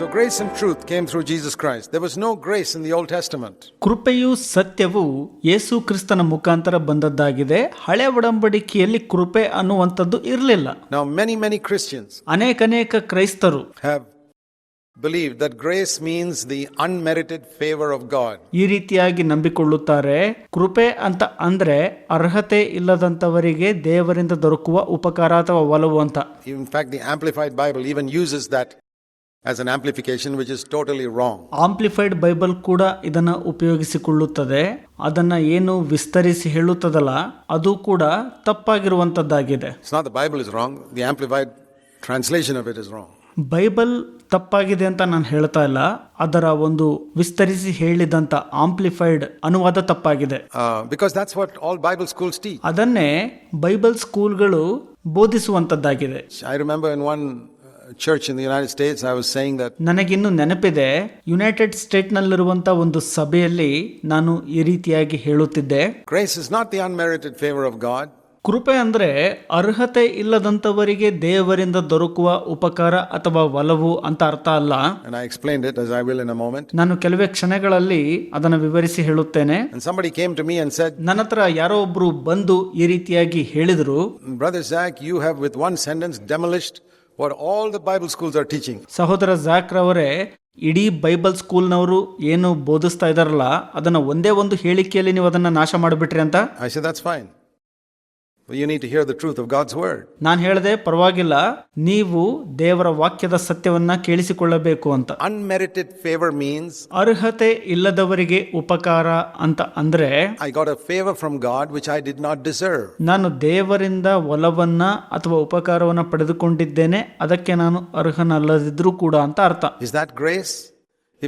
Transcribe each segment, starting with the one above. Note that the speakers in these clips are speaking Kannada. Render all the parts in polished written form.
So grace and truth came through Jesus Christ. There was no grace in the Old Testament. ಕೃಪೆಯು ಸತ್ಯವು ಯೇಸು ಕ್ರಿಸ್ತನ ಮುಖಾಂತರ ಬಂದದ್ದಾಗಿದೆ. ಹಳೆ ಒಡಂಬಡಿಕೆಯಲ್ಲಿ ಕೃಪೆ ಅನ್ನುವಂಥದ್ದು ಇರಲಿಲ್ಲ. Now many Christians ಅನೇಕ ಕ್ರೈಸ್ತರು have believed that grace means the unmerited favor of God. ಈ ರೀತಿಯಾಗಿ ನಂಬಿಕೊಳ್ಳುತ್ತಾರೆ. ಕೃಪೆ ಅಂತ ಅಂದ್ರೆ ಅರ್ಹತೆ ಇಲ್ಲದಂತವರಿಗೆ ದೇವರಿಂದ ದೊರಕುವ ಉಪಕಾರ ಅಥವಾ ಒಲವು ಅಂತ. In fact, the Amplified Bible even uses that as an amplification, which is totally wrong. Amplified Bible ಕೂಡ ಇದನ್ನ ಉಪಯೋಗಿಸಿಕೊಳ್ಳುತ್ತದೆ. ಅದನ್ನ ಏನು ವಿಸ್ತರಿಸಿ ಹೇಳುತ್ತದಲ್ಲ ಅದು ಕೂಡ ತಪ್ಪಾಗಿರುವಂತದ್ದಾಗಿದೆ. It's not the Bible is wrong, the Amplified translation of it is wrong. Bible ತಪ್ಪಾಗಿದೆ ಅಂತ ನಾನು ಹೇಳ್ತಾ ಇಲ್ಲ, ಅದರ ಒಂದು ವಿಸ್ತರಿಸಿ ಹೇಳಿದಂತ ಆಂಪ್ಲಿಫೈಡ್ ಅನುವಾದ ತಪ್ಪಾಗಿದೆ. Because that's what all Bible schools teach. ಅದನ್ನೇ Bible ಸ್ಕೂಲ್ಗಳು ಬೋಧಿಸುವಂತದ್ದಾಗಿದೆ. I remember in one church in the United States I was saying that ನನಗಿನ್ನು ನೆನಪಿದೆ, ಯುನೈಟೆಡ್ ಸ್ಟೇಟ್ ನಲ್ಲಿರುವಂತ ಒಂದು ಸಭೆಯಲ್ಲಿ ನಾನು ಈ ರೀತಿಯಾಗಿ ಹೇಳುತ್ತಿದ್ದೆ, grace is not the unmerited favor of God. ಕೃಪೆ ಅಂದ್ರೆ ಅರ್ಹತೆ ಇಲ್ಲದಂತವರಿಗೆ ದೇವರಿಂದ ದೊರಕುವ ಉಪಕಾರ ಅಥವಾ ಒಲವು ಅಂತ ಅರ್ಥ ಅಲ್ಲ. And I explained it as I will in a moment. ನಾನು ಕೆಲವೇ ಕ್ಷಣಗಳಲ್ಲಿ ಅದನ್ನು ವಿವರಿಸಿ ಹೇಳುತ್ತೇನೆ. And somebody came to me and said, ನನ್ನ ಹತ್ರ ಯಾರೋ ಒಬ್ರು ಬಂದು ಈ ರೀತಿಯಾಗಿ ಹೇಳಿದ್ರು, Brother Zach, you have with one sentence demolished what all the Bible schools are teaching. ಸಹೋದರ ಜಾಕ್ ರವರೇ, ಇಡೀ ಬೈಬಲ್ ಸ್ಕೂಲ್ನವರು ಏನು ಬೋಧಿಸ್ತಾ ಇದಾರಲ್ಲ ಅದನ್ನ ಒಂದೇ ಒಂದು ಹೇಳಿಕೆಯಲ್ಲಿ ನೀವು ಅದನ್ನ ನಾಶ ಮಾಡಿಬಿಟ್ರಿ ಅಂತ. I said that's fine. But you need to hear the truth of God's word. ನಾನು ಹೇಳಿದೆ, ಪರವಾಗಿಲ್ಲ, ನೀವು ದೇವರ ವಾಕ್ಯದ ಸತ್ಯವನ್ನ ಕೇಳಿಸಿಕೊಳ್ಳಬೇಕು ಅಂತ. Unmerited favor means ಅರ್ಹತೆ ಇಲ್ಲದವರಿಗೆ ಉಪಕಾರ ಅಂತ ಅಂದ್ರೆ I got a favor from God which I did not deserve. ನಾನು ದೇವರಿಂದ ಒಲವನ್ನ ಅಥವಾ ಉಪಕಾರವನ್ನ ಪಡೆದುಕೊಂಡಿದ್ದೇನೆ, ಅದಕ್ಕೆ ನಾನು ಅರ್ಹನಲ್ಲದಿದ್ರೂ ಕೂಡ ಅಂತ ಅರ್ಥ. Is that grace?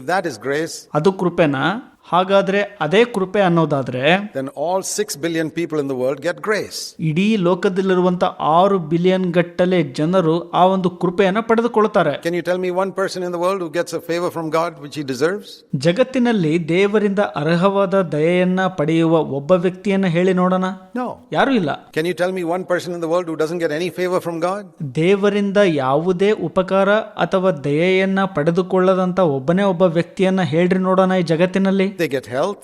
If that is grace, ಅದು ಕೃಪೆನಾ? ಹಾಗಾದ್ರೆ ಅದೇ ಕೃಪೆ ಅನ್ನೋದಾದ್ರೆ then all 6 billion people in the world get grace. ಇಡೀ ಲೋಕದಲ್ಲಿರುವಂತ 6 ಬಿಲಿಯನ್ ಗಟ್ಟಲೆ ಜನರು ಆ ಒಂದು ಕೃಪೆಯನ್ನ ಪಡೆದುಕೊಳ್ಳುತ್ತಾರೆ. Can you tell me one person in the world who gets a favor from God which he deserves? ಜಗತ್ತಿನಲ್ಲಿ ದೇವರಿಂದ ಅರ್ಹವಾದ ದಯೆಯನ್ನ ಪಡೆಯುವ ಒಬ್ಬ ವ್ಯಕ್ತಿಯನ್ನ ಹೇಳಿ ನೋಡೋಣ. No. ಯಾರು ಇಲ್ಲ. Can you tell me one person in the world who doesn't get any favor from God? ದೇವರಿಂದ ಯಾವುದೇ ಉಪಕಾರ ಅಥವಾ ದಯೆಯನ್ನ ಪಡೆದುಕೊಳ್ಳದಂತ ಒಬ್ಬನೇ ಒಬ್ಬ ವ್ಯಕ್ತಿಯನ್ನ ಹೇಳ್ರಿ ನೋಡೋಣ ಈ ಜಗತ್ತಿನಲ್ಲಿ. They get health,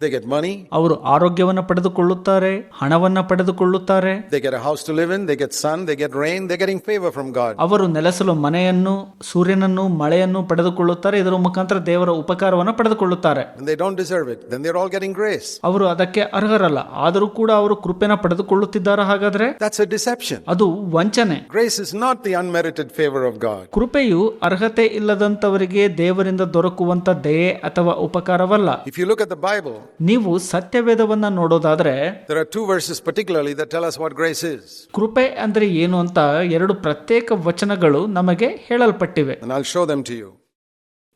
they get money, ಅವರು ಆರೋಗ್ಯವನ್ನ ಪಡೆದುಕೊಳ್ಳುತ್ತಾರೆ, ಹಣವನ್ನ ಪಡೆದುಕೊಳ್ಳುತ್ತಾರೆ, they get a house to live in, they get sun, they get rain, they're getting favor from God. ಅವರು ನೆಲೆಸಲು ಮನೆಯನ್ನು, ಸೂರ್ಯನನ್ನು, ಮಳೆಯನ್ನು ಪಡೆದುಕೊಳ್ಳುತ್ತಾರೆ, ಇದರ ಮುಖಾಂತರ ದೇವರ ಉಪಕಾರವನ್ನು ಪಡೆದುಕೊಳ್ಳುತ್ತಾರೆ. And they don't deserve it, then they're all getting grace. ಅವರು ಅದಕ್ಕೆ ಅರ್ಹರಲ್ಲ, ಆದರೂ ಕೂಡ ಅವರು ಕೃಪೆನ ಪಡೆದುಕೊಳ್ಳುತ್ತಿದ್ದಾರೆ. ಹಾಗಾದ್ರೆ that's a deception. ಅದು ವಂಚನೆ. Grace is not the unmerited favor of God. ಕೃಪೆಯು ಅರ್ಹತೆ ಇಲ್ಲದಂತವರಿಗೆ ದೇವರಿಂದ ದೊರಕುವಂತ ದಯೆ ಅಥವಾ ಉಪಕಾರವಲ್ಲ. If you look at the Bible, ನೀವು ಸತ್ಯವೇದವನ್ನ ನೋಡೋದಾದ್ರೆ there are 2 verses particularly that tell us what grace is. ಕೃಪೆ ಅಂದ್ರೆ ಏನು ಅಂತ 2 ಪ್ರತ್ಯೇಕ ವಚನಗಳು ನಮಗೆ ಹೇಳಲ್ಪಟ್ಟಿವೆ. And I'll show them to you.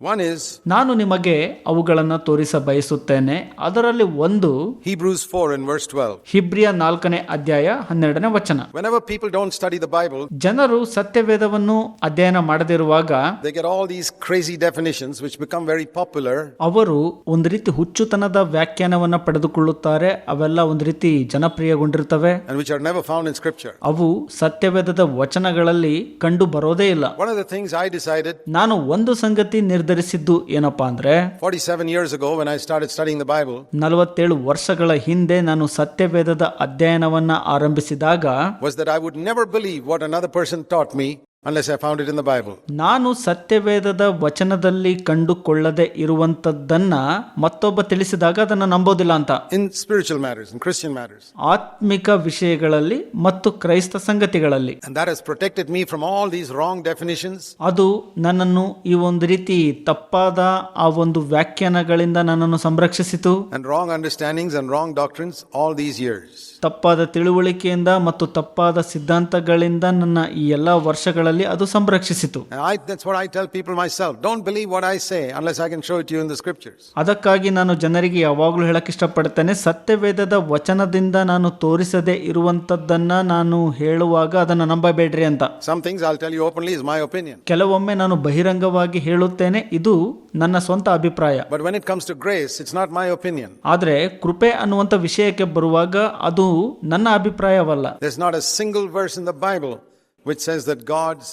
One is, ನಾನು ನಿಮಗೆ ಅವುಗಳನ್ನ ತೋರಿಸ ಬಯಸುತ್ತೇನೆ. ಅದರಲ್ಲಿ ಒಂದು Hebrews 4 in verse 12. ಹಿಬ್ರಿಯ 4ನೇ ಅಧ್ಯಾಯ 12ನೇ ವಚನ. Whenever people don't study the Bible, ಜನರು ಸತ್ಯವೇದವನ್ನು ಅಧ್ಯಯನ ಮಾಡದಿರುವಾಗ they get all these crazy definitions which become very popular. ಅವರು ಒಂದು ರೀತಿ ಹುಚ್ಚುತನದ ವ್ಯಾಖ್ಯಾನವನ್ನ ಪಡೆದುಕೊಳ್ಳುತ್ತಾರೆ. ಅವೆಲ್ಲ ಒಂದು ರೀತಿ ಜನಪ್ರಿಯಗೊಂಡಿರ್ತವೆ and which are never found in scripture. ಅವು ಸತ್ಯವೇದದ ವಚನಗಳಲ್ಲಿ ಕಂಡು ಬರೋದೇ ಇಲ್ಲ. One of the things I decided, ನಾನು ಒಂದು ಸಂಗತಿ ನಿರ್ಧರಿಸಿದ್ದು ಏನಪ್ಪಾ ಅಂದ್ರೆ 47 years ago when I started studying the Bible, 47 ವರ್ಷಗಳ ಹಿಂದೆ ನಾನು ಸತ್ಯವೇದದ ಅಧ್ಯಯನವನ್ನ ಆರಂಭಿಸಿದಾಗ was that I would never believe what another person taught me unless I found it in the Bible. ನಾನು ಸತ್ಯವೇದದ ವಚನದಲ್ಲಿ ಕಂಡುಕೊಳ್ಳದೆ ಇರುವಂತದ್ದನ್ನ ಮತ್ತೊಬ್ಬ ತಿಳಿಸಿದಾಗ ಅದನ್ನ ನಂಬೋದಿಲ್ಲ ಅಂತ. In spiritual matters, in Christian matters. ಆತ್ಮಿಕ ವಿಷಯಗಳಲ್ಲಿ ಮತ್ತು ಕ್ರೈಸ್ತ ಸಂಗತಿಗಳಲ್ಲಿ. And that has protected me from all these wrong definitions. ಅದು ನನ್ನನ್ನು ಈ ಒಂದು ರೀತಿ ತಪ್ಪಾದ ಆ ಒಂದು ವ್ಯಾಖ್ಯಾನಗಳಿಂದ ನನ್ನನ್ನು ಸಂರಕ್ಷಿಸಿತು. And wrong understandings and wrong doctrines all these years. ತಪ್ಪಾದ ತಿಳುವಳಿಕೆಯಿಂದ ಮತ್ತು ತಪ್ಪಾದ ಸಿದ್ಧಾಂತಗಳಿಂದ ನನ್ನ ಈ ಎಲ್ಲಾ ವರ್ಷಗಳಲ್ಲಿ ಅದು ಸಂರಕ್ಷಿಸಿತು. That's what I tell people myself. Don't believe what I say unless I can show it to you in the scriptures. ಅದಕ್ಕಾಗಿ ನಾನು ಜನರಿಗೆ ಯಾವಾಗಲೂ ಹೇಳಕ್ಕೆ ಇಷ್ಟಪಡ್ತೇನೆ, ಸತ್ಯವೇದದ ವಚನದಿಂದ ನಾನು ತೋರಿಸದೆ ಇರುವಂತದ್ದನ್ನ ನಾನು ಹೇಳುವಾಗ ಅದನ್ನ ನಂಬಬೇಡ್ರಿ ಅಂತ. Some things I'll tell you openly is my opinion. ಕೆಲವೊಮ್ಮೆ ನಾನು ಬಹಿರಂಗವಾಗಿ ಹೇಳುತ್ತೇನೆ, ಇದು ನನ್ನ ಸ್ವಂತ ಅಭಿಪ್ರಾಯ. But when it comes to grace, it's not my opinion. ಆದ್ರೆ ಕೃಪೆ ಅನ್ನುವಂತ ವಿಷಯಕ್ಕೆ ಬರುವಾಗ ಅದು ನನ್ನ ಅಭಿಪ್ರಾಯವಲ್ಲ. There's not a single verse in the Bible which says that God's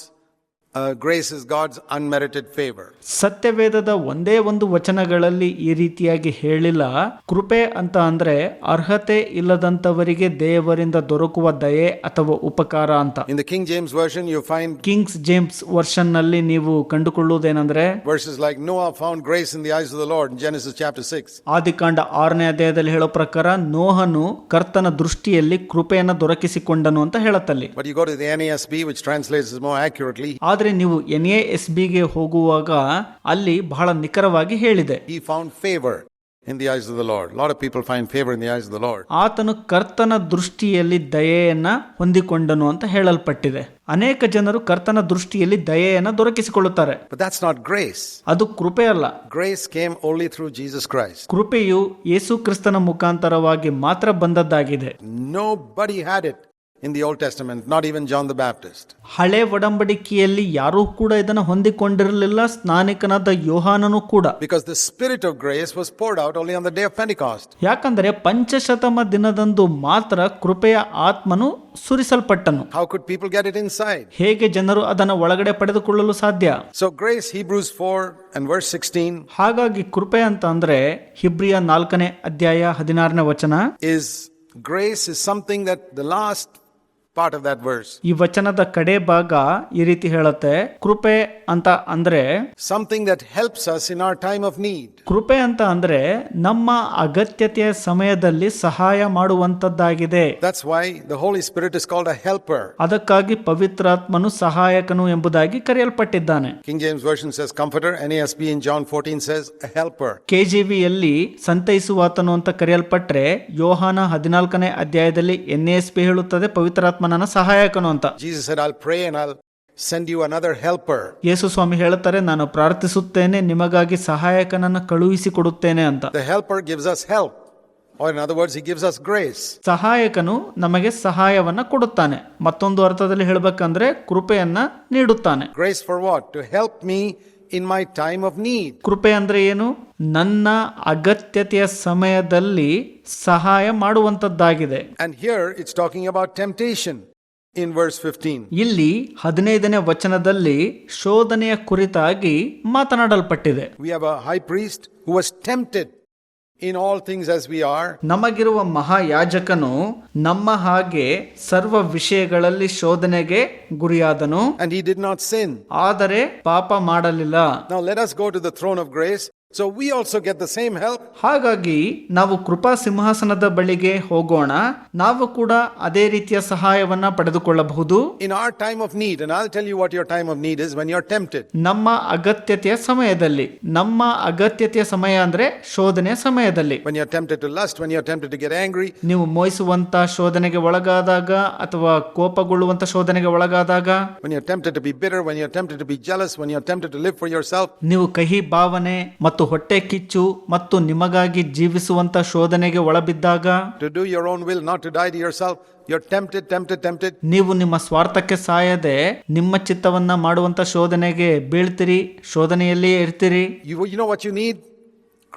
grace is God's unmerited favor. ಸತ್ಯವೇದದ ಒಂದೇ ಒಂದು ವಚನಗಳಲ್ಲಿ ಈ ರೀತಿಯಾಗಿ ಹೇಳಿಲ್ಲ. ಕೃಪೆ ಅಂತ ಅಂದ್ರೆ ಅರ್ಹತೆ ಇಲ್ಲದಂತವರಿಗೆ ದೇವರಿಂದ ದೊರಕುವ ದಯೆ ಅಥವಾ ಉಪಕಾರ ಅಂತ. In the King James version you find Kings James version ನಲ್ಲಿ ನೀವು ಕಂಡುಕೊಳ್ಳುವುದೇನೆಂದ್ರೆ verses like Noah found grace in the eyes of the Lord in Genesis chapter 6. ಆದಿಕಾಂಡ 6ನೇ ಅಧ್ಯಾಯದಲ್ಲಿ ಹೇಳೋ ಪ್ರಕಾರ ನೋಹನು ಕರ್ತನ ದೃಷ್ಟಿಯಲ್ಲಿ ಕೃಪೆಯನ್ನು ದೊರಕಿಸಿಕೊಂಡನು ಅಂತ ಹೇಳತ್ತಲ್ಲಿ. But you go to the NASB which translates this more accurately. ಆದ್ರೆ ನೀವು NASB ಗೆ ಹೋಗುವಾಗ ಅಲ್ಲಿ ಬಹಳ ನಿಖರವಾಗಿ ಹೇಳಿದೆ. He found favor in the eyes of the Lord. A lot of people find favor in the eyes of the Lord. ಆತನು ಕರ್ತನ ದೃಷ್ಟಿಯಲ್ಲಿ ದಯೆಯನ್ನ ಹೊಂದಿಕೊಂಡನು ಅಂತ ಹೇಳಲ್ಪಟ್ಟಿದೆ. ಅನೇಕ ಜನರು ಕರ್ತನ ದೃಷ್ಟಿಯಲ್ಲಿ ದಯೆಯನ್ನ ದೊರಕಿಸಿಕೊಳ್ಳುತ್ತಾರೆ. But that's not grace. ಅದು ಕೃಪೆ ಅಲ್ಲ. Grace came only through Jesus Christ. ಕೃಪೆಯು ಯೇಸು ಕ್ರಿಸ್ತನ ಮುಖಾಂತರವಾಗಿ ಮಾತ್ರ ಬಂದದ್ದಾಗಿದೆ. Nobody had it in the Old Testament, not even John the Baptist. ಹಳೆ ಒಡಂಬಡಿಕೆಯಲ್ಲಿ ಯಾರೂ ಕೂಡ ಇದನ್ನ ಹೊಂದಿಕೊಂಡಿರಲಿಲ್ಲ, ಸ್ನಾನಿಕನಾದ ಯೋಹಾನನು ಕೂಡ. Because the spirit of grace was poured out only on the day of Pentecost. ಯಾಕಂದರೆ ಪಂಚಶತಮ ದಿನದಂದು ಮಾತ್ರ ಕೃಪೆಯ ಆತ್ಮನು ಸುರಿಸಲ್ಪಟ್ಟನು. How could people get it inside? ಹೇಗೆ ಜನರು ಅದನ್ನು ಒಳಗಡೆ ಪಡೆದುಕೊಳ್ಳಲು ಸಾಧ್ಯ? So grace, Hebrews 4 and verse 16, ಹಾಗಾಗಿ ಕೃಪೆ ಅಂತ ಅಂದ್ರೆ ಹಿಬ್ರಿಯ 4ನೇ ಅಧ್ಯಾಯ 16ನೇ ವಚನ, is grace is something that the last part of that verse, ಈ ವಚನದ ಕಡೆ ಭಾಗ ಈ ರೀತಿ ಹೇಳುತ್ತೆ, ಕೃಪೆ ಅಂತ ಅಂದ್ರೆ something that helps us in our time of need. ಕೃಪೆ ಅಂತ ಅಂದ್ರೆ ನಮ್ಮ ಅಗತ್ಯತೆಯ ಸಮಯದಲ್ಲಿ ಸಹಾಯ ಮಾಡುವಂತದ್ದಾಗಿದೆ. That's why the Holy Spirit is called a helper. ಅದಕ್ಕಾಗಿ ಪವಿತ್ರಾತ್ಮನು ಸಹಾಯಕನು ಎಂಬುದಾಗಿ ಕರೆಯಲ್ಪಟ್ಟಿದ್ದಾನೆ. King James version says comforter. NASB in John 14 says a helper. KJVಯಲ್ಲಿ ಸಂತೈಸುವಾತನು ಅಂತ ಕರೆಯಲ್ಪಟ್ರೆ, ಯೋಹಾನ 14ನೇ ಅಧ್ಯಾಯದಲ್ಲಿ NASB ಹೇಳುತ್ತದೆ ಪವಿತ್ರಾತ್ಮನ ಸಹಾಯಕನು ಅಂತ. Jesus said, I'll pray and I'll send you another helper. ಯೇಸು ಸ್ವಾಮಿ ಹೇಳುತ್ತಾರೆ, ನಾನು ಪ್ರಾರ್ಥಿಸುತ್ತೇನೆ, ನಿಮಗಾಗಿ ಸಹಾಯಕನನ್ನು ಕಳುಹಿಸಿ ಕೊಡುತ್ತೇನೆ ಅಂತ. The helper gives us help, or in other words he gives us grace. ಸಹಾಯಕನು ನಮಗೆ ಸಹಾಯವನ್ನ ಕೊಡುತ್ತಾನೆ. ಮತ್ತೊಂದು ಅರ್ಥದಲ್ಲಿ ಹೇಳಬೇಕಂದ್ರೆ ಕೃಪೆಯನ್ನ ನೀಡುತ್ತಾನೆ. Grace for what? To help me in my time of need. ಕೃಪೆ ಅಂದ್ರೆ ಏನು? ನನ್ನ ಅಗತ್ಯತೆಯ ಸಮಯದಲ್ಲಿ ಸಹಾಯ ಮಾಡುವಂತದ್ದಾಗಿದೆ. And here it's talking about temptation in verse 15. ಇಲ್ಲಿ 15ನೇ ವಚನದಲ್ಲಿ ಶೋಧನೆಯ ಕುರಿತಾಗಿ ಮಾತನಾಡಲ್ಪಟ್ಟಿದೆ. We have a high priest who was tempted in all things as we are. ನಮಗಿರುವ ಮಹಾಯಾಜಕನು ನಮ್ಮ ಹಾಗೆ ಸರ್ವ ವಿಷಯಗಳಲ್ಲಿ ಶೋಧನೆಗೆ ಗುರಿಯಾದನು, And he did not sin. ಆದರೆ ಪಾಪ ಮಾಡಲಿಲ್ಲ. Now let us go to the throne of grace, so we also get the same help. ಹಾಗಾಗಿ ನಾವು ಕೃಪಾ ಸಿಂಹಾಸನದ ಬಳಿಗೆ ಹೋಗೋಣ, ನಾವು ಕೂಡ ಅದೇ ರೀತಿಯ ಸಹಾಯವನ್ನ ಪಡೆದುಕೊಳ್ಳಬಹುದು. In our time of need, and I'll tell you what your time of need is when you're tempted. ನಮ್ಮ ಅಗತ್ಯತೆಯ ಸಮಯದಲ್ಲಿ, ನಮ್ಮ ಅಗತ್ಯತೆಯ ಸಮಯ ಅಂದ್ರೆ ಶೋಧನೆಯ ಸಮಯದಲ್ಲಿ, When you're tempted to lust, when you're tempted to get angry, ನೀವು ಮೋಹಿಸುವಂತ ಶೋಧನೆಗೆ ಒಳಗಾದಾಗ ಅಥವಾ ಕೋಪಗೊಳ್ಳುವಂತ ಶೋಧನೆಗೆ ಒಳಗಾದಾಗ, when you're tempted to be bitter, when you're tempted to be jealous, when you're tempted to live for yourself, ನೀವು ಕಹಿ ಭಾವನೆ ಮತ್ತು ಹೊಟ್ಟೆ ಕಿಚ್ಚು ಮತ್ತು ನಿಮಗಾಗಿ ಜೀವಿಸುವಂತ ಶೋಧನೆಗೆ ಒಳಬಿದ್ದಾಗ, to do your own will, not to die to yourself, you're tempted. ನೀವು ನಿಮ್ಮ ಸ್ವಾರ್ಥಕ್ಕೆ ಸಾಯದೆ ನಿಮ್ಮ ಚಿತ್ತವನ್ನ ಮಾಡುವಂತ ಶೋಧನೆಗೆ ಬೀಳ್ತೀರಿ, ಶೋಧನೆಯಲ್ಲಿಯೇ ಇರ್ತೀರಿ. You know what you need?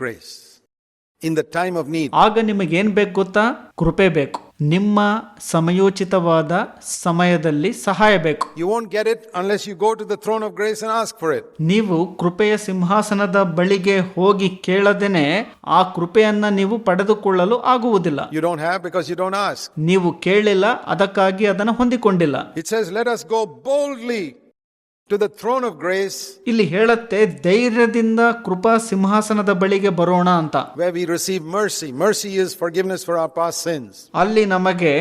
Grace. In the time of need. ಆಗ ನಿಮಗೇನ್ ಬೇಕು ಗೊತ್ತಾ? ಕೃಪೆ ಬೇಕು. ನಿಮ್ಮ ಸಮಯೋಚಿತವಾದ ಸಮಯದಲ್ಲಿ ಸಹಾಯ ಬೇಕು. You won't get it unless you go to the throne of grace and ask for it. ನೀವು ಕೃಪೆಯ ಸಿಂಹಾಸನದ ಬಳಿಗೆ ಹೋಗಿ ಕೇಳದೇನೆ ಆ ಕೃಪೆಯನ್ನ ನೀವು ಪಡೆದುಕೊಳ್ಳಲು ಆಗುವುದಿಲ್ಲ. You don't have because you don't ask. ನೀವು ಕೇಳಿಲ್ಲ, ಅದಕ್ಕಾಗಿ ಅದನ್ನು ಹೊಂದಿಕೊಂಡಿಲ್ಲ. It says, let us go boldly to the throne of grace. ಇಲ್ಲಿ ಹೇಳುತ್ತೆ, ಧೈರ್ಯದಿಂದ ಕೃಪಾ ಸಿಂಹಾಸನದ ಬಳಿಗೆ ಬರೋಣ ಅಂತ. Where we receive mercy. Mercy is forgiveness for our past sins. ಅಲ್ಲಿ ನಮಗೆ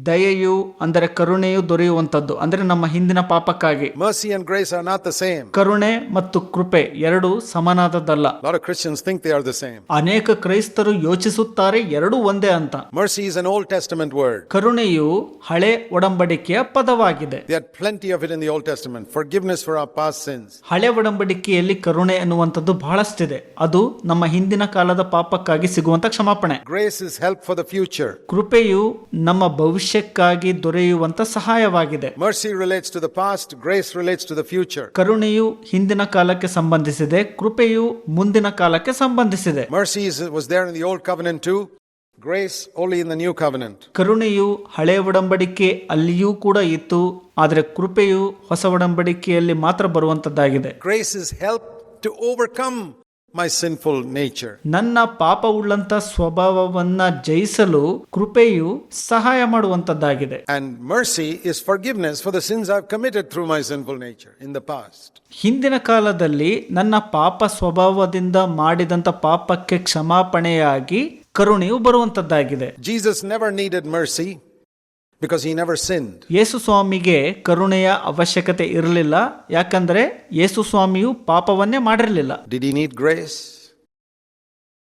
ದಯೆಯು ಅಂದರೆ ಕರುಣೆಯು ದೊರೆಯುವಂತದ್ದು, ಅಂದ್ರೆ ನಮ್ಮ ಹಿಂದಿನ ಪಾಪಕ್ಕಾಗಿ. Mercy and grace are not the same. ಕರುಣೆ ಮತ್ತು ಕೃಪೆ ಎರಡು ಸಮನಾದದ್ದಲ್ಲ. A lot of Christians think they are the same. ಅನೇಕ ಕ್ರೈಸ್ತರು ಯೋಚಿಸುತ್ತಾರೆ ಎರಡೂ ಒಂದೇ ಅಂತ. Mercy is an Old Testament word. ಕರುಣೆಯು ಹಳೆ ಒಡಂಬಡಿಕೆಯ ಪದವಾಗಿದೆ. There are plenty of it in the Old Testament. Forgiveness for our past sins. ಹಳೆ ಒಡಂಬಡಿಕೆಯಲ್ಲಿ ಕರುಣೆ ಎನ್ನುವಂಥದ್ದು ಬಹಳಷ್ಟಿದೆ. ಅದು ನಮ್ಮ ಹಿಂದಿನ ಕಾಲದ ಪಾಪಕ್ಕಾಗಿ ಸಿಗುವಂತ ಕ್ಷಮಾಪಣೆ. Grace is help for the future. ಕೃಪೆಯು ನಮ್ಮ ಭವಿಷ್ಯಕ್ಕಾಗಿ ದೊರೆಯುವಂತ ಸಹಾಯವಾಗಿದೆ. Mercy relates to the past, grace relates to the future. ಕರುಣೆಯು ಹಿಂದಿನ ಕಾಲಕ್ಕೆ ಸಂಬಂಧಿಸಿದೆ, ಕೃಪೆಯು ಮುಂದಿನ ಕಾಲಕ್ಕೆ ಸಂಬಂಧಿಸಿದೆ. Mercy was there in the Old Covenant too. Grace only in the New Covenant. ಕರುಣೆಯು ಹಳೆ ಒಡಂಬಡಿಕೆ ಅಲ್ಲಿಯೂ ಕೂಡ ಇತ್ತು, ಆದರೆ ಕೃಪೆಯು ಹೊಸ ಒಡಂಬಡಿಕೆಯಲ್ಲಿ ಮಾತ್ರ ಬರುವಂತದ್ದಾಗಿದೆ. Grace is help to overcome my sinful nature. ನನ್ನ ಪಾಪವುಳ್ಳಂತ ಸ್ವಭಾವವನ್ನ ಜಯಿಸಲು ಕೃಪೆಯು ಸಹಾಯ ಮಾಡುವಂತದ್ದಾಗಿದೆ. And mercy is forgiveness for the sins I've committed through my sinful nature in the past. ಹಿಂದಿನ ಕಾಲದಲ್ಲಿ ನನ್ನ ಪಾಪ ಸ್ವಭಾವದಿಂದ ಮಾಡಿದಂತ ಪಾಪಕ್ಕೆ ಕ್ಷಮಾಪಣೆಯಾಗಿ ಕರುಣೆಯು ಬರುವಂತದ್ದಾಗಿದೆ. Jesus never needed mercy because he never sinned. ಯೇಸು ಸ್ವಾಮಿಗೆ ಕರುಣೆಯ ಅವಶ್ಯಕತೆ ಇರಲಿಲ್ಲ, ಯಾಕಂದ್ರೆ ಯೇಸು ಸ್ವಾಮಿಯು ಪಾಪವನ್ನೇ ಮಾಡಿರಲಿಲ್ಲ. Did he need grace?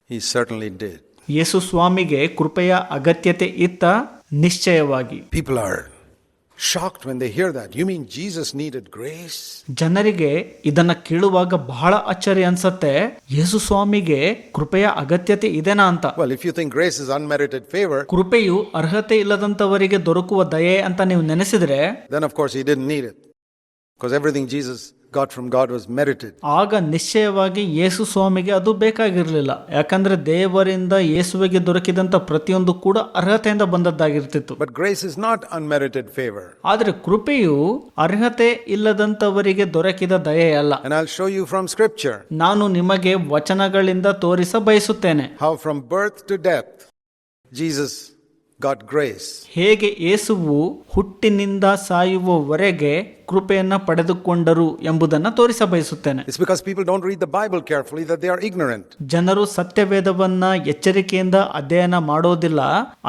He certainly did. ಯೇಸು ಸ್ವಾಮಿಗೆ ಕೃಪೆಯ ಅಗತ್ಯತೆ ಇತ್ತ, ನಿಶ್ಚಯವಾಗಿ. People are shocked when they hear that. You mean Jesus needed grace? ಜನರಿಗೆ ಇದನ್ನ ಕೇಳುವಾಗ ಬಹಳ ಅಚ್ಚರಿ ಅನ್ಸತ್ತೆ. ಯೇಸು ಸ್ವಾಮಿಗೆ ಕೃಪೆಯ ಅಗತ್ಯತೆ ಇದೆನಾ ಅಂತ. Well, if you think grace is unmerited favor, ಕೃಪೆಯು ಅರ್ಹತೆ ಇಲ್ಲದಂತವರಿಗೆ ದೊರಕುವ ದಯೆ ಅಂತ ನೀವು ನೆನೆಸಿದ್ರೆ, then of course he didn't need it, because everything Jesus got from God was merited. ಆಗ ನಿಶ್ಚಯವಾಗಿ ಯೇಸು ಸ್ವಾಮಿಗೆ ಅದು ಬೇಕಾಗಿರಲಿಲ್ಲ, ಯಾಕಂದ್ರೆ ದೇವರಿಂದ ಯೇಸುವಿಗೆ ದೊರಕಿದಂತ ಪ್ರತಿಯೊಂದು ಕೂಡ ಅರ್ಹತೆಯಿಂದ ಬಂದದ್ದಾಗಿರ್ತಿತ್ತು. But grace is not unmerited favor. ಆದ್ರೆ ಕೃಪೆಯು ಅರ್ಹತೆ ಇಲ್ಲದಂತವರಿಗೆ ದೊರಕಿದ ದಯೆಯಲ್ಲ. And I'll show you from scripture ನಾನು ನಿಮಗೆ ವಚನಗಳಿಂದ ತೋರಿಸ ಬಯಸುತ್ತೇನೆ how from birth to death Jesus got grace. ಹೇಗೆ ಯೇಸುವು ಹುಟ್ಟಿನಿಂದ ಸಾಯುವವರೆಗೆ ಕೃಪೆಯನ್ನ ಪಡೆದುಕೊಂಡರು ಎಂಬುದನ್ನು ತೋರಿಸ ಬಯಸುತ್ತೇನೆ. It's because people don't read the Bible carefully that they are ignorant. ಜನರು ಸತ್ಯವೇದವನ್ನ ಎಚ್ಚರಿಕೆಯಿಂದ ಅಧ್ಯಯನ ಮಾಡೋದಿಲ್ಲ,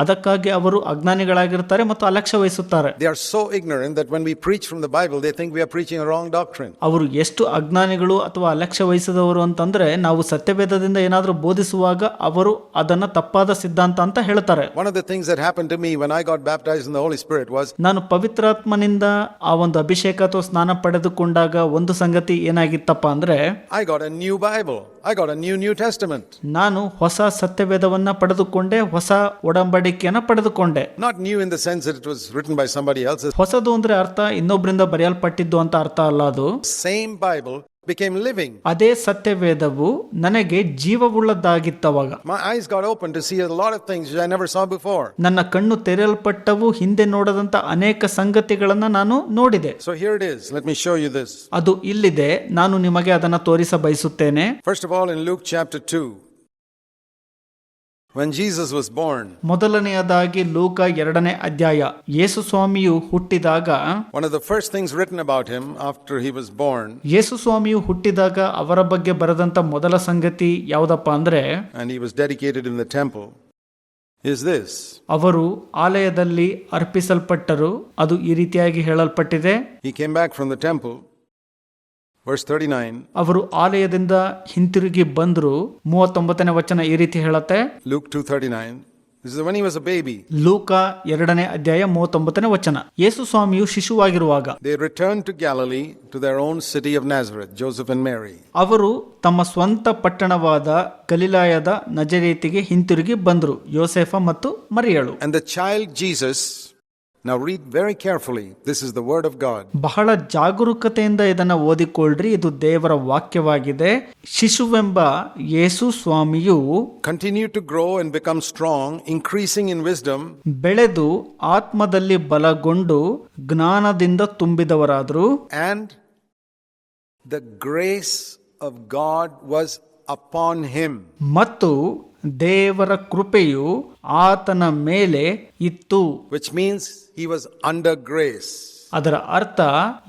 ಅದಕ್ಕಾಗಿ ಅವರು ಅಜ್ಞಾನಿಗಳಾಗಿರ್ತಾರೆ ಮತ್ತು ಅಲಕ್ಷ್ಯ ವಹಿಸುತ್ತಾರೆ. They are so ignorant that when we preach from the Bible they think we are preaching a wrong doctrine. ಅವರು ಎಷ್ಟು ಅಜ್ಞಾನಿಗಳು ಅಥವಾ ಅಲಕ್ಷ್ಯ ವಹಿಸಿದವರು ಅಂತಂದ್ರೆ, ನಾವು ಸತ್ಯವೇದದಿಂದ ಏನಾದರೂ ಬೋಧಿಸುವಾಗ ಅವರು ಅದನ್ನ ತಪ್ಪಾದ ಸಿದ್ಧಾಂತ ಅಂತ ಹೇಳ್ತಾರೆ. One of the things that happened to me when I got baptized in the Holy Spirit was ನಾನು ಪವಿತ್ರಾತ್ಮನಿಂದ ಆ ಒಂದು ಅಭಿಷೇಕ ಅಥವಾ ಸ್ನಾನ ಪಡೆದುಕೊಂಡಾಗ ಒಂದು ಸಂಗತಿ ಏನಾಗಿತ್ತಪ್ಪ ಅಂದ್ರೆ, I got a new Bible. I got a New Testament. ನಾನು ಹೊಸ ಸತ್ಯವೇದವನ್ನ ಪಡೆದುಕೊಂಡೆ, ಹೊಸ ಒಡಂಬಡಿಕೆಯನ್ನ ಪಡೆದುಕೊಂಡೆ. Not new in the sense that it was written by somebody else. ಹೊಸದು ಅಂದ್ರೆ ಅರ್ಥ ಇನ್ನೊಬ್ಬರಿಂದ ಬರೆಯಲ್ಪಟ್ಟಿದ್ದು ಅಂತ ಅರ್ಥ ಅಲ್ಲ. ಅದು Same Bible became living. ಅದೇ ಸತ್ಯವೇದವು ನನಗೆ ಜೀವವುಳ್ಳದ್ದಾಗಿತ್ತವಾಗ. My eyes got open to see a lot of things which I never saw before. ನನ್ನ ಕಣ್ಣು ತೆರೆಯಲ್ಪಟ್ಟವು, ಹಿಂದೆ ನೋಡದಂತ ಅನೇಕ ಸಂಗತಿಗಳನ್ನ ನಾನು ನೋಡಿದೆ. So here it is. Let me show you this. ಅದು ಇಲ್ಲಿದೆ, ನಾನು ನಿಮಗೆ ಅದನ್ನ ತೋರಿಸ ಬಯಸುತ್ತೇನೆ. First of all, in Luke chapter 2, when Jesus was born, ಮೊದಲನೆಯದಾಗಿ ಲೂಕ 2ನೇ ಅಧ್ಯಾಯ, ಯೇಸು ಸ್ವಾಮಿಯು ಹುಟ್ಟಿದಾಗ, one of the first things written about him after he was born, ಯೇಸು ಸ್ವಾಮಿಯು ಹುಟ್ಟಿದಾಗ ಅವರ ಬಗ್ಗೆ ಬರೆದಂತ ಮೊದಲ ಸಂಗತಿ ಯಾವುದಪ್ಪ ಅಂದ್ರೆ, and he was dedicated in the temple, is this. ಅವರು ಆಲಯದಲ್ಲಿ ಅರ್ಪಿಸಲ್ಪಟ್ಟರು. ಅದು ಈ ರೀತಿಯಾಗಿ ಹೇಳಲ್ಪಟ್ಟಿದೆ. He came back from the temple, verse 39. ಅವರು ಆಲಯದಿಂದ ಹಿಂತಿರುಗಿ ಬಂದ್ರು. 39ನೇ ವಚನ ಈ ರೀತಿ ಹೇಳುತ್ತೆ. Luke 2:39. This is when he was a baby. ಲೂಕ 2ನೇ ಅಧ್ಯಾಯ 39ನೇ ವಚನ. ಯೇಸು ಸ್ವಾಮಿಯು ಶಿಶುವಾಗಿರುವಾಗ They returned to Galilee, to their own city of Nazareth, Joseph and Mary. ಅವರು ತಮ್ಮ ಸ್ವಂತ ಪಟ್ಟಣವಾದ ಗಲಿಲಾಯದ ನಜರೇತಿಗೆ ಹಿಂತಿರುಗಿ ಬಂದರು, ಯೋಸೇಫ ಮತ್ತು ಮರಿಯಳು. And the child Jesus, now read very carefully, this is the word of God. ಬಹಳ ಜಾಗರೂಕತೆಯಿಂದ ಇದನ್ನ ಓದಿಕೊಳ್ಳ್ರಿ, ಇದು ದೇವರ ವಾಕ್ಯವಾಗಿದೆ. ಶಿಶುವೆಂಬ ಯೇಸು ಸ್ವಾಮಿಯು continued to grow and become strong, increasing in wisdom, ಬೆಳೆದು ಆತ್ಮದಲ್ಲಿ ಬಲಗೊಂಡು ಜ್ಞಾನದಿಂದ ತುಂಬಿದವರಾದರು. and the grace of God was upon him. ಮತ್ತು ದೇವರ ಕೃಪೆಯು ಆತನ ಮೇಲೆ ಇತ್ತು. Which means he was under grace. ಅದರ ಅರ್ಥ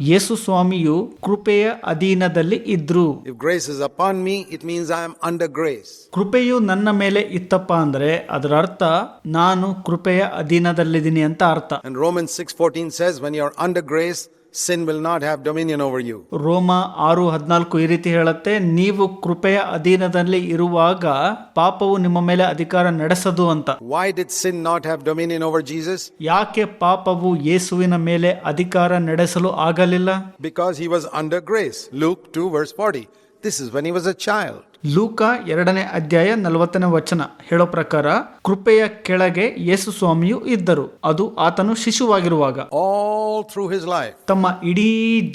ಯೇಸು ಸ್ವಾಮಿಯು ಕೃಪೆಯ ಅಧೀನದಲ್ಲಿ ಇದ್ರು. If grace is upon me, it means I am under grace. ಕೃಪೆಯು ನನ್ನ ಮೇಲೆ ಇತ್ತಪ್ಪ ಅಂದ್ರೆ ಅದರ ಅರ್ಥ ನಾನು ಕೃಪೆಯ ಅಧೀನದಲ್ಲಿದ್ದೀನಿ ಅಂತ ಅರ್ಥ. And Romans 6:14 says, when you are under grace, sin will not have dominion over you. ರೋಮ 6:14 ಈ ರೀತಿ ಹೇಳುತ್ತೆ, ನೀವು ಕೃಪೆಯ ಅಧೀನದಲ್ಲಿ ಇರುವಾಗ ಪಾಪವು ನಿಮ್ಮ ಮೇಲೆ ಅಧಿಕಾರ ನಡೆಸದು ಅಂತ. Why did sin not have dominion over Jesus? ಯಾಕೆ ಪಾಪವು ಯೇಸುವಿನ ಮೇಲೆ ಅಧಿಕಾರ ನಡೆಸಲು ಆಗಲಿಲ್ಲ? Because he was under grace. Luke 2 verse 40. This is when he was a child. ಲೂಕ 2ನೇ ಅಧ್ಯಾಯ 40ನೇ ವಚನ ಹೇಳೋ ಪ್ರಕಾರ ಕೃಪೆಯ ಕೆಳಗೆ ಯೇಸು ಸ್ವಾಮಿಯು ಇದ್ದರು, ಅದು ಆತನು ಶಿಶುವಾಗಿರುವಾಗ. All through his life. ತಮ್ಮ ಇಡೀ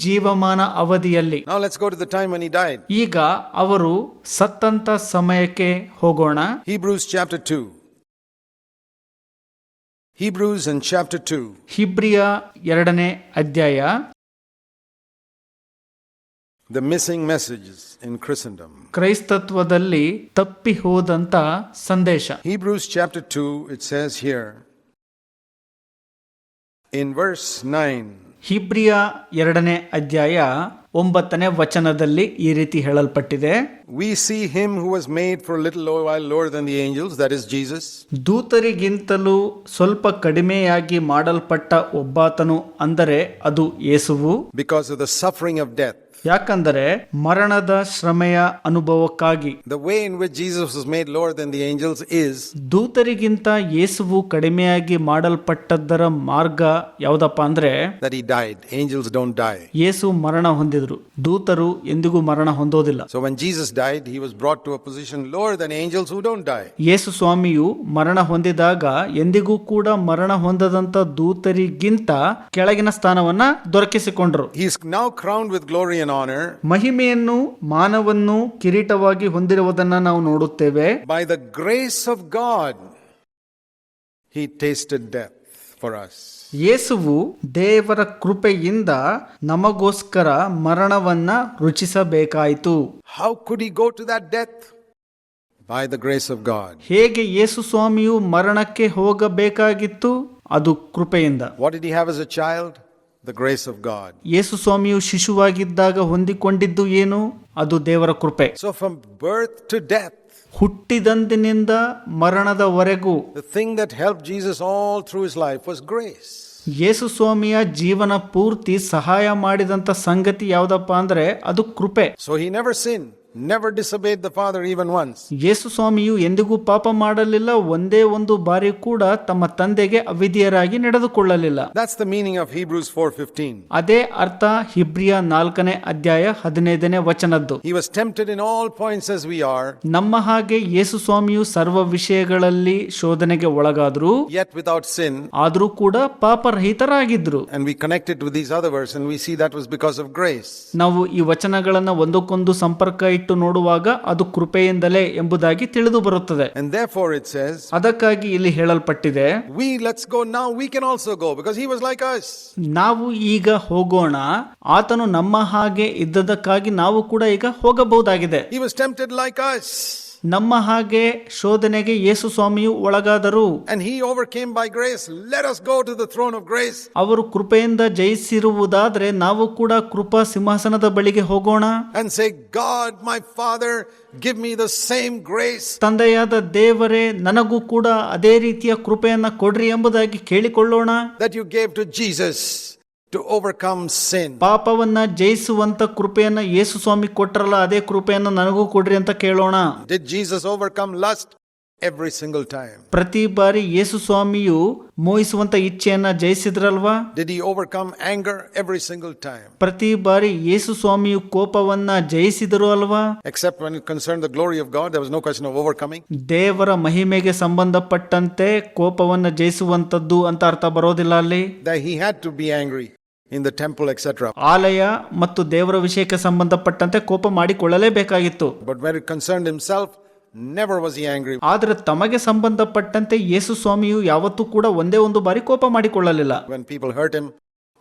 ಜೀವಮಾನ ಅವಧಿಯಲ್ಲಿ. Now let's go to the time when he died. ಈಗ ಅವರು ಸತ್ತಂತ ಸಮಯಕ್ಕೆ ಹೋಗೋಣ. Hebrews chapter 2. Hebrews in chapter 2. ಹಿಬ್ರಿಯ 2ನೇ ಅಧ್ಯಾಯ. The missing messages in Christendom. ಕ್ರೈಸ್ತತ್ವದಲ್ಲಿ ತಪ್ಪಿ ಹೋದಂತ ಸಂದೇಶ. Hebrews chapter 2, it says here in verse 9. ಹಿಬ್ರಿಯ 2ನೇ ಅಧ್ಯಾಯ 9ನೇ ವಚನದಲ್ಲಿ ಈ ರೀತಿ ಹೇಳಲ್ಪಟ್ಟಿದೆ. We see him who was made for a little while lower than the angels, that is Jesus. ದೂತರಿಗಿಂತಲೂ ಸ್ವಲ್ಪ ಕಡಿಮೆಯಾಗಿ ಮಾಡಲ್ಪಟ್ಟ ಒಬ್ಬಾತನು ಅಂದರೆ ಅದು ಯೇಸುವು. Because of the suffering of death. ಯಾಕಂದರೆ ಮರಣದ ಶ್ರಮೆಯ ಅನುಭವಕ್ಕಾಗಿ. The way in which Jesus was made lower than the angels is ದೂತರಿಗಿಂತ ಯೇಸುವು ಕಡಿಮೆಯಾಗಿ ಮಾಡಲ್ಪಟ್ಟದ್ದರ ಮಾರ್ಗ ಯಾವುದಪ್ಪ ಅಂದ್ರೆ that he died. Angels don't die. ಯೇಸು ಮರಣ ಹೊಂದಿದ್ರು, ದೂತರು ಎಂದಿಗೂ ಮರಣ ಹೊಂದೋದಿಲ್ಲ. So when Jesus died, he was brought to a position lower than angels who don't die. ಯೇಸು ಸ್ವಾಮಿಯು ಮರಣ ಹೊಂದಿದಾಗ ಎಂದಿಗೂ ಕೂಡ ಮರಣ ಹೊಂದದಂತ ದೂತರಿಗಿಂತ ಕೆಳಗಿನ ಸ್ಥಾನವನ್ನ ದೊರಕಿಸಿಕೊಂಡ್ರು. He is now crowned with glory and honor. ಮಹಿಮೆಯನ್ನು ಮಾನವನ್ನು ಕಿರೀಟವಾಗಿ ಹೊಂದಿರುವುದನ್ನ ನಾವು ನೋಡುತ್ತೇವೆ. By the grace of God, he tasted death for us. ಯೇಸುವು ದೇವರ ಕೃಪೆಯಿಂದ ನಮಗೋಸ್ಕರ ಮರಣವನ್ನ ರುಚಿಸಬೇಕಾಯಿತು. How could he go to that death? By the grace of God. ಹೇಗೆ ಯೇಸು ಸ್ವಾಮಿಯು ಮರಣಕ್ಕೆ ಹೋಗಬೇಕಾಗಿತ್ತು? ಅದು ಕೃಪೆಯಿಂದ. What did he have as a child? The grace of God. ಯೇಸು ಸ್ವಾಮಿಯು ಶಿಶುವಾಗಿದ್ದಾಗ ಹೊಂದಿಕೊಂಡಿದ್ದು ಏನು? ಅದು ದೇವರ ಕೃಪೆ. So from birth to death, ಹುಟ್ಟಿದಂದಿನಿಂದ ಮರಣದವರೆಗೂ the thing that helped Jesus all through his life was grace. ಯೇಸು ಸ್ವಾಮಿಯ ಜೀವನ ಪೂರ್ತಿ ಸಹಾಯ ಮಾಡಿದಂತ ಸಂಗತಿ ಯಾವುದಪ್ಪ ಅಂದ್ರೆ ಅದು ಕೃಪೆ. So he never sinned, never disobeyed the Father even once. ಯೇಸು ಸ್ವಾಮಿಯು ಎಂದಿಗೂ ಪಾಪ ಮಾಡಲಿಲ್ಲ, ಒಂದೇ ಒಂದು ಬಾರಿ ಕೂಡ ತಮ್ಮ ತಂದೆಗೆ ಅವಿಧೇಯರಾಗಿ ನಡೆದುಕೊಳ್ಳಲಿಲ್ಲ. That's the meaning of Hebrews 4:15. ಅದೇ ಅರ್ಥ ಹಿಬ್ರಿಯ 4ನೇ ಅಧ್ಯಾಯ 15ನೇ ವಚನದ್ದು. He was tempted in all points as we are. ನಮ್ಮ ಹಾಗೆ ಯೇಸು ಸ್ವಾಮಿಯು ಸರ್ವ ವಿಷಯಗಳಲ್ಲಿ ಶೋಧನೆಗೆ ಒಳಗಾದ್ರು, Yet without sin. ಆದ್ರೂ ಕೂಡ ಪಾಪರಹಿತರಾಗಿದ್ರು. And we connect it with these other verses and we see that was because of grace. ನಾವು ಈ ವಚನಗಳನ್ನ ಒಂದಕ್ಕೊಂದು ಸಂಪರ್ಕ ಇಟ್ಟು ನೋಡುವಾಗ ಅದು ಕೃಪೆಯಿಂದಲೇ ಎಂಬುದಾಗಿ ತಿಳಿದು ಬರುತ್ತದೆ. And therefore it says, ಅದಕ್ಕಾಗಿ ಇಲ್ಲಿ ಹೇಳಲ್ಪಟ್ಟಿದೆ, let's go now, we can also go because he was like us. ನಾವು ಈಗ ಹೋಗೋಣ, ಆತನು ನಮ್ಮ ಹಾಗೆ ಇದ್ದದಕ್ಕಾಗಿ ನಾವು ಕೂಡ ಈಗ ಹೋಗಬಹುದಾಗಿದೆ. He was tempted like us. ನಮ್ಮ ಹಾಗೆ ಶೋಧನೆಗೆ ಯೇಸು ಸ್ವಾಮಿಯು ಒಳಗಾದರು. And he overcame by grace. Let us go to the throne of grace. ಅವರು ಕೃಪೆಯಿಂದ ಜಯಿಸಿರುವುದಾದ್ರೆ ನಾವು ಕೂಡ ಕೃಪಾ ಸಿಂಹಾಸನದ ಬಳಿಗೆ ಹೋಗೋಣ. And say, God, my Father, give me the same grace. ತಂದೆಯಾದ ದೇವರೇ, ನನಗೂ ಕೂಡ ಅದೇ ರೀತಿಯ ಕೃಪೆಯನ್ನ ಕೊಡ್ರಿ ಎಂಬುದಾಗಿ ಕೇಳಿಕೊಳ್ಳೋಣ. That you gave to Jesus to overcome sin. ಪಾಪವನ್ನ ಜಯಿಸುವಂತ ಕೃಪೆಯನ್ನ ಯೇಸು ಸ್ವಾಮಿ ಕೊಟ್ರಲ್ಲ, ಅದೇ ಕೃಪೆಯನ್ನ ನನಗೂ ಕೊಡ್ರಿ ಅಂತ ಕೇಳೋಣ. Did Jesus overcome lust? Every single time. ಪ್ರತಿ ಬಾರಿ ಯೇಸು ಸ್ವಾಮಿಯು ಮೋಹಿಸುವಂತ ಇಚ್ಛೆಯನ್ನ ಜಯಿಸಿದ್ರಲ್ವಾ? Did he overcome anger? Every single time. ಪ್ರತಿ ಬಾರಿ ಯೇಸು ಸ್ವಾಮಿಯು ಕೋಪವನ್ನ ಜಯಿಸಿದರು ಅಲ್ವಾ? Except when it concerned the glory of God, there was no question of overcoming. ದೇವರ ಮಹಿಮೆಗೆ ಸಂಬಂಧಪಟ್ಟಂತೆ ಕೋಪವನ್ನ ಜಯಿಸುವಂತದ್ದು ಅಂತ ಅರ್ಥ ಬರೋದಿಲ್ಲ ಅಲ್ಲಿ. That he had to be angry in the temple, etc. ಆಲಯ ಮತ್ತು ದೇವರ ವಿಷಯಕ್ಕೆ ಸಂಬಂಧಪಟ್ಟಂತೆ ಕೋಪ ಮಾಡಿಕೊಳ್ಳಲೇಬೇಕಾಗಿತ್ತು. But when it concerned himself, never was he angry. ಆದ್ರೆ ತಮಗೆ ಸಂಬಂಧಪಟ್ಟಂತೆ ಯೇಸು ಸ್ವಾಮಿಯು ಯಾವತ್ತೂ ಕೂಡ ಒಂದೇ ಒಂದು ಬಾರಿ ಕೋಪ ಮಾಡಿಕೊಳ್ಳಲಿಲ್ಲ. When people hurt him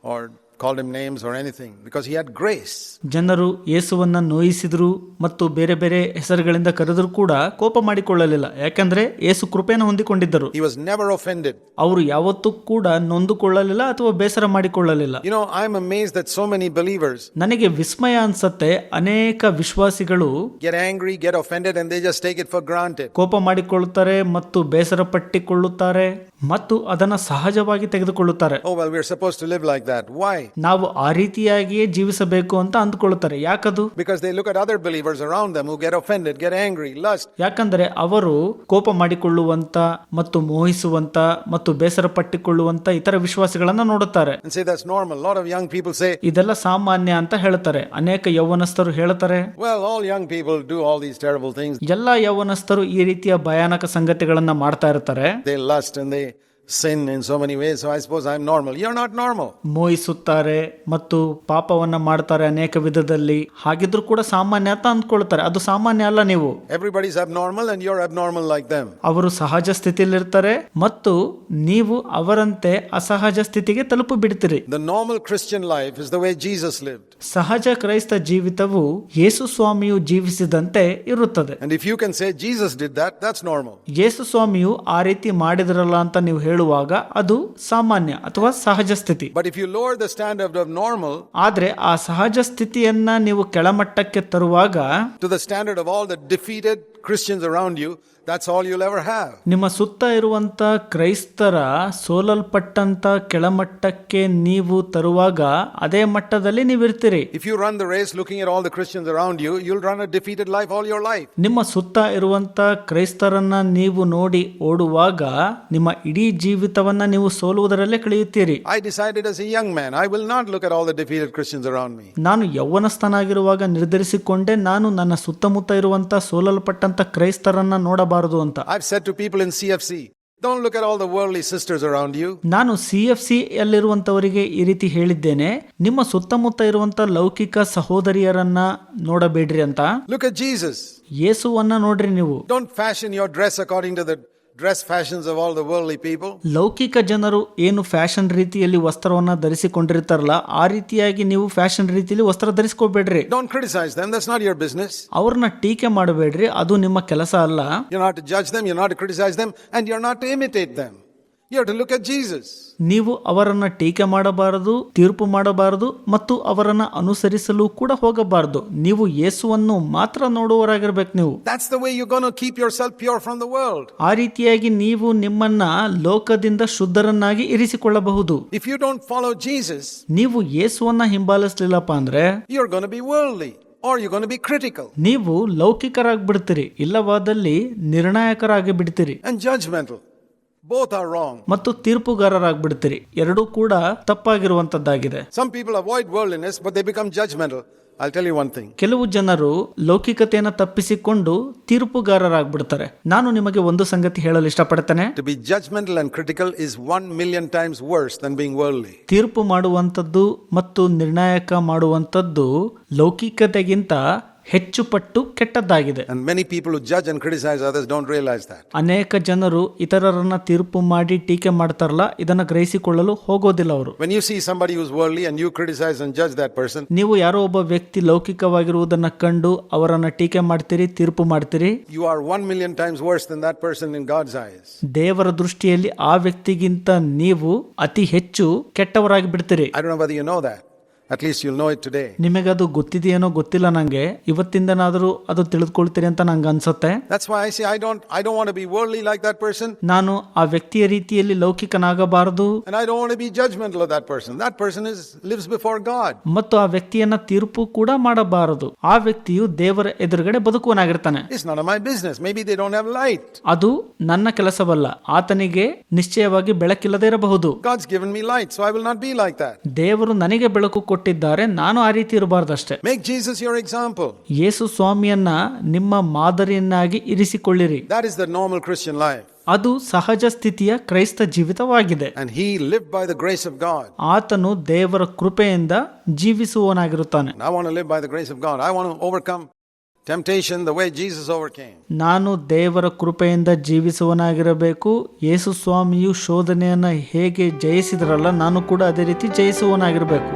or called him names or anything, because he had grace. ಜನರು ಯೇಸುವನ್ನ ನೋಯಿಸಿದ್ರು ಮತ್ತು ಬೇರೆ ಬೇರೆ ಹೆಸರುಗಳಿಂದ ಕರೆದರೂ ಕೂಡ ಕೋಪ ಮಾಡಿಕೊಳ್ಳಲಿಲ್ಲ, ಯಾಕಂದ್ರೆ ಯೇಸು ಕೃಪೆಯನ್ನು ಹೊಂದಿಕೊಂಡಿದ್ದರು. He was never offended. ಅವರು ಯಾವತ್ತೂ ಕೂಡ ನೊಂದುಕೊಳ್ಳಲಿಲ್ಲ ಅಥವಾ ಬೇಸರ ಮಾಡಿಕೊಳ್ಳಲಿಲ್ಲ. You know, I am amazed that so many believers ನನಗೆ ವಿಸ್ಮಯ ಅನ್ಸತ್ತೆ, ಅನೇಕ ವಿಶ್ವಾಸಿಗಳು get angry, get offended and they just take it for granted. ಕೋಪ ಮಾಡಿಕೊಳ್ಳುತ್ತಾರೆ ಮತ್ತು ಬೇಸರ ಪಟ್ಟಿಕೊಳ್ಳುತ್ತಾರೆ ಮತ್ತು ಅದನ್ನ ಸಹಜವಾಗಿ ತೆಗೆದುಕೊಳ್ಳುತ್ತಾರೆ. Oh well, we are supposed to live like that. Why? ನಾವು ಆ ರೀತಿಯಾಗಿಯೇ ಜೀವಿಸಬೇಕು ಅಂತ ಅಂದುಕೊಳ್ಳುತ್ತಾರೆ. ಯಾಕದು? Because they look at other believers around them who get offended, get angry, lust. ಯಾಕಂದ್ರೆ ಅವರು ಕೋಪ ಮಾಡಿಕೊಳ್ಳುವಂತ ಮತ್ತು ಮೋಹಿಸುವಂತ ಮತ್ತು ಬೇಸರ ಪಟ್ಟಿಕೊಳ್ಳುವಂತ ಇತರ ವಿಶ್ವಾಸಿಗಳನ್ನ ನೋಡುತ್ತಾರೆ. And say that's normal. A lot of young people say ಇದೆಲ್ಲ ಸಾಮಾನ್ಯ ಅಂತ ಹೇಳ್ತಾರೆ. ಅನೇಕ ಯೌವನಸ್ಥರು ಹೇಳ್ತಾರೆ, well, all young people do all these terrible things. ಎಲ್ಲಾ ಯೌವನಸ್ಥರು ಈ ರೀತಿಯ ಭಯಾನಕ ಸಂಗತಿಗಳನ್ನ ಮಾಡ್ತಾ ಇರ್ತಾರೆ. They lust and sin in so many ways, so I suppose I'm normal. You're not normal. ಮೋಹಿಸುತ್ತಾರೆ ಮತ್ತು ಪಾಪವನ್ನ ಮಾಡ್ತಾರೆ ಅನೇಕ ವಿಧದಲ್ಲಿ, ಹಾಗಿದ್ರು ಕೂಡ ಸಾಮಾನ್ಯ ಅಂತ ಅಂದ್ಕೊಳ್ತಾರೆ. ಅದು ಸಾಮಾನ್ಯ ಅಲ್ಲ. ನೀವು Everybody's abnormal and you're abnormal like them. ಅವರು ಸಹಜ ಸ್ಥಿತಿಯಲ್ಲಿರ್ತಾರೆ ಮತ್ತು ನೀವು ಅವರಂತೆ ಅಸಹಜ ಸ್ಥಿತಿಗೆ ತಲುಪು ಬಿಡ್ತೀರಿ. The normal Christian life is the way Jesus lived. ಸಹಜ ಕ್ರೈಸ್ತ ಜೀವಿತವು ಯೇಸು ಸ್ವಾಮಿಯು ಜೀವಿಸಿದಂತೆ ಇರುತ್ತದೆ. And if you can say Jesus did that, that's normal. ಯೇಸು ಸ್ವಾಮಿಯು ಆ ರೀತಿ ಮಾಡಿದ್ರಲ್ಲ ಅಂತ ನೀವು ಹೇಳುವಾಗ ಅದು ಸಾಮಾನ್ಯ ಅಥವಾ ಸಹಜ ಸ್ಥಿತಿ. But if you lower the standard of normal, ಆದ್ರೆ ಆ ಸಹಜ ಸ್ಥಿತಿಯನ್ನ ನೀವು ಕೆಳಮಟ್ಟಕ್ಕೆ ತರುವಾಗ to the standard of all the defeated Christians around you, that's all you'll ever have. ನಿಮ್ಮ ಸುತ್ತ ಇರುವಂತ ಕ್ರೈಸ್ತರ ಸೋಲಲ್ಪಟ್ಟಂತ ಕೆಳಮಟ್ಟಕ್ಕೆ ನೀವು ತರುವಾಗ ಅದೇ ಮಟ್ಟದಲ್ಲಿ ನೀವಿರ್ತೀರಿ. If you run the race looking at all the Christians around you, you'll run a defeated life all your life. ನಿಮ್ಮ ಸುತ್ತ ಇರುವಂತ ಕ್ರೈಸ್ತರನ್ನ ನೀವು ನೋಡಿ ಓಡುವಾಗ ನಿಮ್ಮ ಇಡೀ ಜೀವಿತವನ್ನ ನೀವು ಸೋಲುವುದರಲ್ಲೇ ಕಳೆಯುತ್ತೀರಿ. I decided as a young man, I will not look at all the defeated Christians around me. ನಾನು ಯೌವನಸ್ಥನಾಗಿರುವಾಗ ನಿರ್ಧರಿಸಿಕೊಂಡೆ, ನಾನು ನನ್ನ ಸುತ್ತಮುತ್ತ ಇರುವಂತ ಸೋಲಲ್ಪಟ್ಟಂತ ಕ್ರೈಸ್ತರನ್ನ ನೋಡಬಾರದು ಅಂತ. I've said to people in CFC, don't look at all the worldly sisters around you. ನಾನು CFC ಯಲ್ಲಿರುವಂತವರಿಗೆ ಈ ರೀತಿ ಹೇಳಿದ್ದೇನೆ, ನಿಮ್ಮ ಸುತ್ತಮುತ್ತ ಇರುವಂತ ಲೌಕಿಕ ಸಹೋದರಿಯರನ್ನ ನೋಡಬೇಡ್ರಿ ಅಂತ. Look at Jesus. ಯೇಸುವನ್ನ ನೋಡ್ರಿ ನೀವು. Don't fashion your dress according to the dress fashions of all the worldly people. ಲೌಕಿಕ ಜನರು ಏನು ಫ್ಯಾಷನ್ ರೀತಿಯಲ್ಲಿ ವಸ್ತ್ರವನ್ನ ಧರಿಸಿಕೊಂಡಿರ್ತಾರಲ್ಲ, ಆ ರೀತಿಯಾಗಿ ನೀವು ಫ್ಯಾಷನ್ ರೀತಿಯಲ್ಲಿ ವಸ್ತ್ರ ಧರಿಸ್ಕೋಬೇಡ್ರಿ. Don't criticize them, that's not your business. ಅವ್ರನ್ನ ಟೀಕೆ ಮಾಡಬೇಡ್ರಿ, ಅದು ನಿಮ್ಮ ಕೆಲಸ ಅಲ್ಲ. You're not to judge them, you're not to criticize them, and you're not to imitate them. You have to look at Jesus. ನೀವು ಅವರನ್ನ ಟೀಕೆ ಮಾಡಬಾರದು, ತೀರ್ಪು ಮಾಡಬಾರದು ಮತ್ತು ಅವರನ್ನ ಅನುಸರಿಸಲು ಕೂಡ ಹೋಗಬಾರದು. ನೀವು ಯೇಸುವನ್ನು ಮಾತ್ರ ನೋಡುವವರಾಗಿರ್ಬೇಕು. ನೀವು That's the way you're going to keep yourself pure from the world. ಆ ರೀತಿಯಾಗಿ ನೀವು ನಿಮ್ಮನ್ನ ಲೋಕದಿಂದ ಶುದ್ಧರನ್ನಾಗಿ ಇರಿಸಿಕೊಳ್ಳಬಹುದು. If you don't follow Jesus, ನೀವು ಯೇಸುವನ್ನ ಹಿಂಬಾಲಿಸಲಿಲ್ಲಪ್ಪ ಅಂದ್ರೆ you're going to be worldly or you're going to be critical ನೀವು ಲೌಕಿಕರಾಗ್ಬಿಡ್ತೀರಿ, ಇಲ್ಲವಾದಲ್ಲಿ ನಿರ್ಣಾಯಕರಾಗಿ ಬಿಡ್ತೀರಿ and judgmental. Both are wrong. ಮತ್ತು ತೀರ್ಪುಗಾರರಾಗ್ಬಿಡ್ತೀರಿ. ಎರಡೂ ಕೂಡ ತಪ್ಪಾಗಿರುವಂತದ್ದಾಗಿದೆ. Some people avoid worldliness but they become judgmental. I'll tell you one thing. ಕೆಲವು ಜನರು ಲೌಕಿಕತೆಯನ್ನು ತಪ್ಪಿಸಿಕೊಂಡು ತೀರ್ಪುಗಾರರಾಗ್ಬಿಡ್ತಾರೆ. ನಾನು ನಿಮಗೆ ಒಂದು ಸಂಗತಿ ಹೇಳಲು ಇಷ್ಟಪಡ್ತೇನೆ. To be judgmental and critical is 1,000,000 times worse than being worldly. ತೀರ್ಪು ಮಾಡುವಂತದ್ದು ಮತ್ತು ನಿರ್ಣಾಯಕ ಮಾಡುವಂತದ್ದು ಲೌಕಿಕತೆಗಿಂತ ಹೆಚ್ಚು ಪಟ್ಟು ಕೆಟ್ಟದ್ದಾಗಿದೆ. And many people who judge and criticize others don't realize that. ಅನೇಕ ಜನರು ಇತರರನ್ನ ತೀರ್ಪು ಮಾಡಿ ಟೀಕೆ ಮಾಡ್ತಾರಲ್ಲ, ಇದನ್ನ ಗ್ರಹಿಸಿಕೊಳ್ಳಲು ಹೋಗೋದಿಲ್ಲ ಅವರು. When you see somebody who's worldly and you criticize and judge that person, ನೀವು ಯಾರೋ ಒಬ್ಬ ವ್ಯಕ್ತಿ ಲೌಕಿಕವಾಗಿರುವುದನ್ನ ಕಂಡು ಅವರನ್ನ ಟೀಕೆ ಮಾಡ್ತೀರಿ, ತೀರ್ಪು ಮಾಡ್ತೀರಿ, you are 1,000,000 times worse than that person in God's eyes. ದೇವರ ದೃಷ್ಟಿಯಲ್ಲಿ ಆ ವ್ಯಕ್ತಿಗಿಂತ ನೀವು ಅತಿ ಹೆಚ್ಚು ಕೆಟ್ಟವರಾಗಿ ಬಿಡ್ತೀರಿ. I don't know whether you know that. At least you'll know it today. ನಿಮಗದು ಗೊತ್ತಿದೆಯೇನೋ ಗೊತ್ತಿಲ್ಲ, ನಂಗೆ ಇವತ್ತಿಂದನಾದರೂ ಅದು ತಿಳಿದುಕೊಳ್ತೀರಿ ಅಂತ ನಂಗೆ ಅನ್ಸುತ್ತೆ. That's why I say I don't want to be worldly like that person. ನಾನು ಆ ವ್ಯಕ್ತಿಯ ರೀತಿಯಲ್ಲಿ ಲೌಕಿಕನಾಗಬಾರದು. And I don't want to be judgmental of that person. That person lives before God. ಮತ್ತು ಆ ವ್ಯಕ್ತಿಯನ್ನ ತೀರ್ಪು ಕೂಡ ಮಾಡಬಾರದು. ಆ ವ್ಯಕ್ತಿಯು ದೇವರ ಎದುರುಗಡೆ ಬದುಕುವನಾಗಿರ್ತಾನೆ. It's none of my business. Maybe they don't have light. ಅದು ನನ್ನ ಕೆಲಸವಲ್ಲ. ಆತನಿಗೆ ನಿಶ್ಚಯವಾಗಿ ಬೆಳಕಿಲ್ಲದೆ ಇರಬಹುದು. God's given me light, so I will not be like that. ದೇವರು ನನಗೆ ಬೆಳಕು ಕೊಟ್ಟಿದ್ದಾರೆ, ನಾನು ಆ ರೀತಿ ಇರಬಾರ್ದಷ್ಟೇ. Make Jesus your example. ಯೇಸು ಸ್ವಾಮಿಯನ್ನ ನಿಮ್ಮ ಮಾದರಿಯನ್ನಾಗಿ ಇರಿಸಿಕೊಳ್ಳಿರಿ. That is the normal Christian life. ಅದು ಸಹಜ ಸ್ಥಿತಿಯ ಕ್ರೈಸ್ತ ಜೀವಿತವಾಗಿದೆ. And he lived by the grace of God. ಆತನು ದೇವರ ಕೃಪೆಯಿಂದ ಜೀವಿಸುವವನಾಗಿರುತ್ತಾನೆ. And I want to live by the grace of God. I want to overcome temptation the way Jesus overcame. ನಾನು ದೇವರ ಕೃಪೆಯಿಂದ ಜೀವಿಸುವನಾಗಿರಬೇಕು. ಯೇಸು ಸ್ವಾಮಿಯು ಶೋಧನೆಯನ್ನ ಹೇಗೆ ಜಯಿಸಿದ್ರಲ್ಲ, ನಾನು ಕೂಡ ಅದೇ ರೀತಿ ಜಯಿಸುವನಾಗಿರಬೇಕು.